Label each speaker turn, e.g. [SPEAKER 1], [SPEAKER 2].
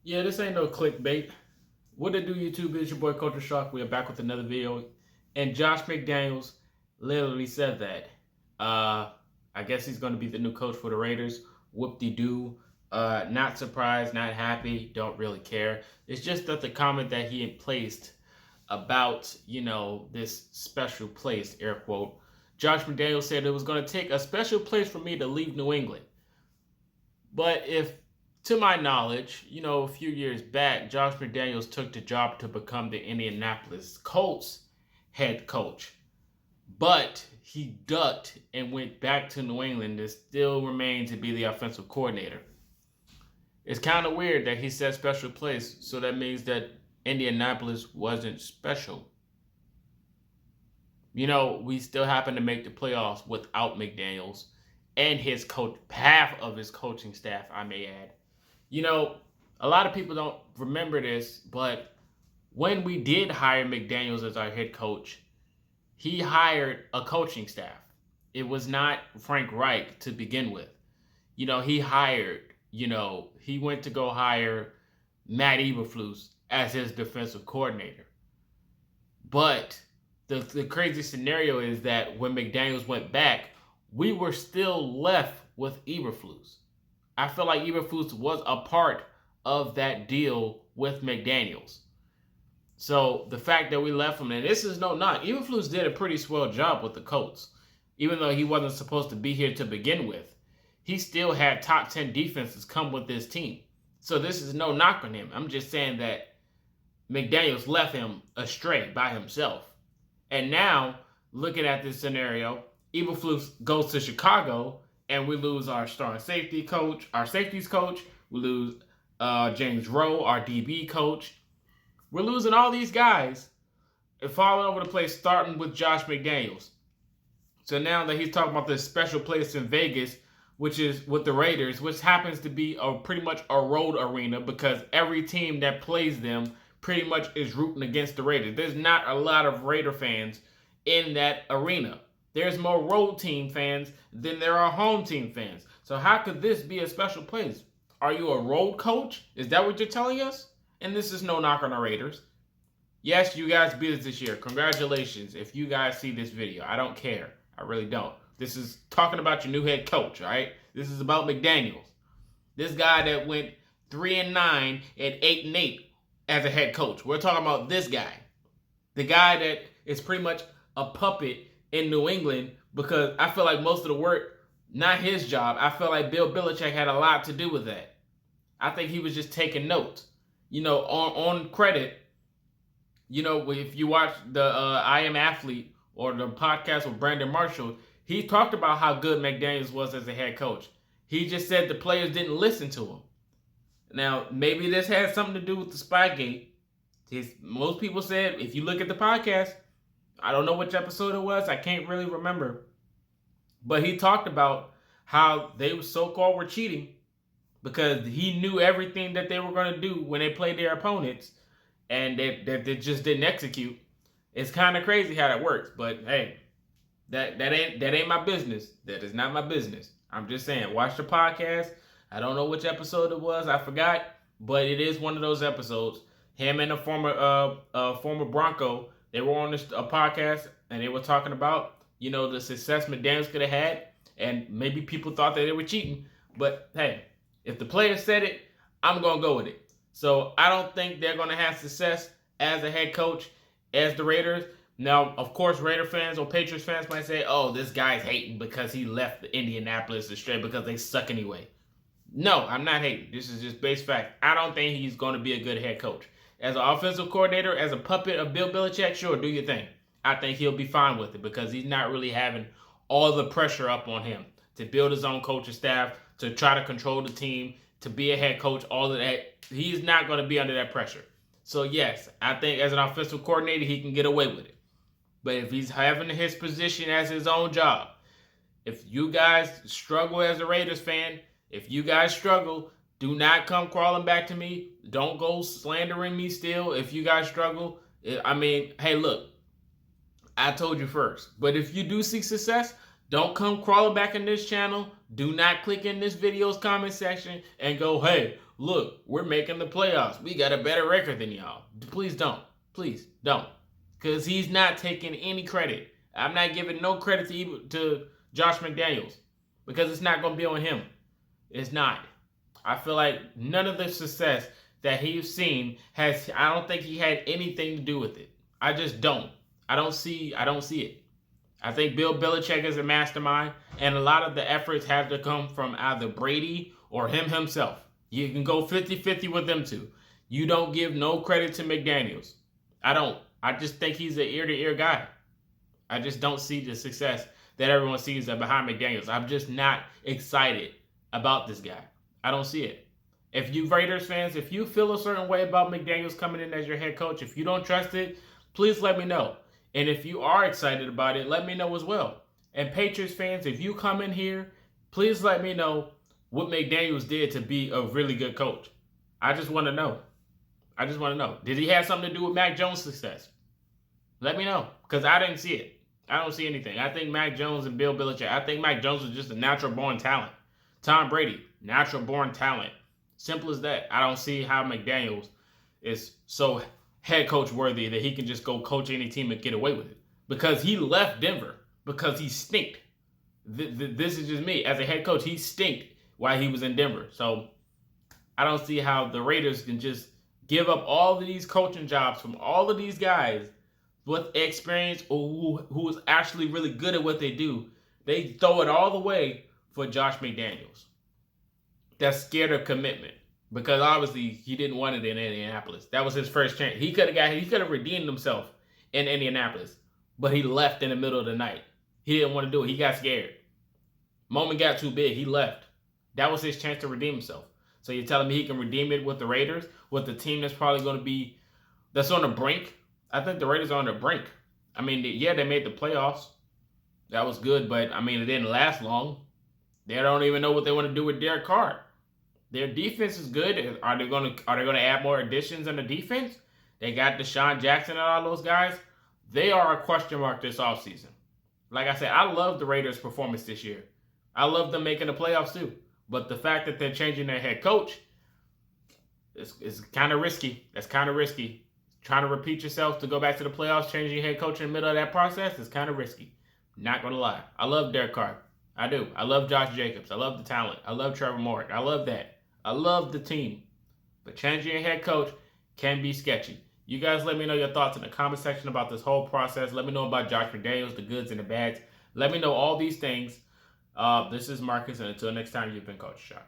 [SPEAKER 1] Yeah, this ain't no clickbait. What it do, YouTube? It's your boy Culture Shock. We are back with another video. And Josh McDaniels literally said that. I guess he's going to be the new coach for the Raiders. Whoop-de-doo. Not surprised, not happy, don't really care. It's just that the comment that he had placed about, this special place, air quote. Josh McDaniels said it was going to take a special place for me to leave New England. But if, to my knowledge, a few years back, Josh McDaniels took the job to become the Indianapolis Colts head coach. But he ducked and went back to New England and still remained to be the offensive coordinator. It's kind of weird that he said special place, so that means that Indianapolis wasn't special. We still happen to make the playoffs without McDaniels and his coach, half of his coaching staff, I may add. A lot of people don't remember this, but when we did hire McDaniels as our head coach, he hired a coaching staff. It was not Frank Reich to begin with. He hired, he went to go hire Matt Eberflus as his defensive coordinator. But the crazy scenario is that when McDaniels went back, we were still left with Eberflus. I feel like Eberflus was a part of that deal with McDaniels. So the fact that we left him, and this is no knock, Eberflus did a pretty swell job with the Colts. Even though he wasn't supposed to be here to begin with, he still had top 10 defenses come with this team. So this is no knock on him. I'm just saying that McDaniels left him astray by himself. And now, looking at this scenario, Eberflus goes to Chicago, and we lose our starting safety coach, our safeties coach. We lose James Rowe, our DB coach. We're losing all these guys and falling over the place, starting with Josh McDaniels. So now that he's talking about this special place in Vegas, which is with the Raiders, which happens to be pretty much a road arena because every team that plays them pretty much is rooting against the Raiders. There's not a lot of Raider fans in that arena. There's more road team fans than there are home team fans. So how could this be a special place? Are you a road coach? Is that what you're telling us? And this is no knock on the Raiders. Yes, you guys beat us this year. Congratulations if you guys see this video. I don't care. I really don't. This is talking about your new head coach, all right? This is about McDaniels. This guy that went 3-9 and 8-8 as a head coach. We're talking about this guy. The guy that is pretty much a puppet in New England because I feel like most of the work, not his job, I feel like Bill Belichick had a lot to do with that. I think he was just taking notes. On credit, if you watch the I Am Athlete or the podcast with Brandon Marshall, he talked about how good McDaniels was as a head coach. He just said the players didn't listen to him. Now, maybe this has something to do with the Spygate. Most people said, if you look at the podcast, I don't know which episode it was. I can't really remember. But he talked about how they so-called were cheating because he knew everything that they were going to do when they played their opponents and they just didn't execute. It's kind of crazy how that works. But, hey, that ain't my business. That is not my business. I'm just saying, watch the podcast. I don't know which episode it was. I forgot. But it is one of those episodes. Him and a former Bronco, they were on a podcast, and they were talking about, the success McDaniels could have had, and maybe people thought that they were cheating. But, hey, if the players said it, I'm going to go with it. So I don't think they're going to have success as a head coach as the Raiders. Now, of course, Raider fans or Patriots fans might say, oh, this guy's hating because he left Indianapolis astray because they suck anyway. No, I'm not hating. This is just base fact. I don't think he's going to be a good head coach. As an offensive coordinator, as a puppet of Bill Belichick, sure, do your thing. I think he'll be fine with it because he's not really having all the pressure up on him to build his own coaching staff, to try to control the team, to be a head coach, all of that. He's not going to be under that pressure. So, yes, I think as an offensive coordinator, he can get away with it. But if he's having his position as his own job, if you guys struggle as a Raiders fan, if you guys struggle, do not come crawling back to me. Don't go slandering me still if you guys struggle. I mean, hey, look, I told you first. But if you do see success, Don't come crawling back in this channel. Do not click in this video's comment section and go, hey, look, we're making the playoffs. We got a better record than y'all. Please don't. Please don't. Because he's not taking any credit. I'm not giving no credit to Josh McDaniels because it's not going to be on him. It's not. I feel like none of the success that he's seen I don't think he had anything to do with it. I just don't. I don't see it. I think Bill Belichick is a mastermind, and a lot of the efforts have to come from either Brady or him himself. You can go 50-50 with them two. You don't give no credit to McDaniels. I don't. I just think he's an ear-to-ear guy. I just don't see the success that everyone sees behind McDaniels. I'm just not excited about this guy. I don't see it. If you Raiders fans, if you feel a certain way about McDaniels coming in as your head coach, if you don't trust it, please let me know. And if you are excited about it, let me know as well. And Patriots fans, if you come in here, please let me know what McDaniels did to be a really good coach. I just want to know. I just want to know. Did he have something to do with Mac Jones' success? Let me know, because I didn't see it. I don't see anything. I think Mac Jones and Bill Belichick, I think Mac Jones was just a natural-born talent. Tom Brady, natural-born talent. Simple as that. I don't see how McDaniels is so head coach worthy that he can just go coach any team and get away with it. Because he left Denver because he stinked. This is just me. As a head coach, he stinked while he was in Denver. So I don't see how the Raiders can just give up all of these coaching jobs from all of these guys with experience or who is actually really good at what they do. They throw it all the way for Josh McDaniels. That's scared of commitment. Because obviously he didn't want it in Indianapolis. That was his first chance. He could have redeemed himself in Indianapolis, but he left in the middle of the night. He didn't want to do it. He got scared. Moment got too big. He left. That was his chance to redeem himself. So you're telling me he can redeem it with the Raiders, with the team that's probably going to be that's on the brink? I think the Raiders are on the brink. I mean, yeah, they made the playoffs. That was good, but I mean, it didn't last long. They don't even know what they want to do with Derek Carr. Their defense is good. Are they going to add more additions on the defense? They got Deshaun Jackson and all those guys. They are a question mark this offseason. Like I said, I love the Raiders' performance this year. I love them making the playoffs too. But the fact that they're changing their head coach is kind of risky. That's kind of risky. Trying to repeat yourself to go back to the playoffs, changing your head coach in the middle of that process is kind of risky. Not going to lie. I love Derek Carr. I do. I love Josh Jacobs. I love the talent. I love Trevor Moore. I love that. I love the team. But changing your head coach can be sketchy. You guys let me know your thoughts in the comment section about this whole process. Let me know about Josh McDaniels, the goods and the bads. Let me know all these things. This is Marcus, and until next time, you've been Coach Shot.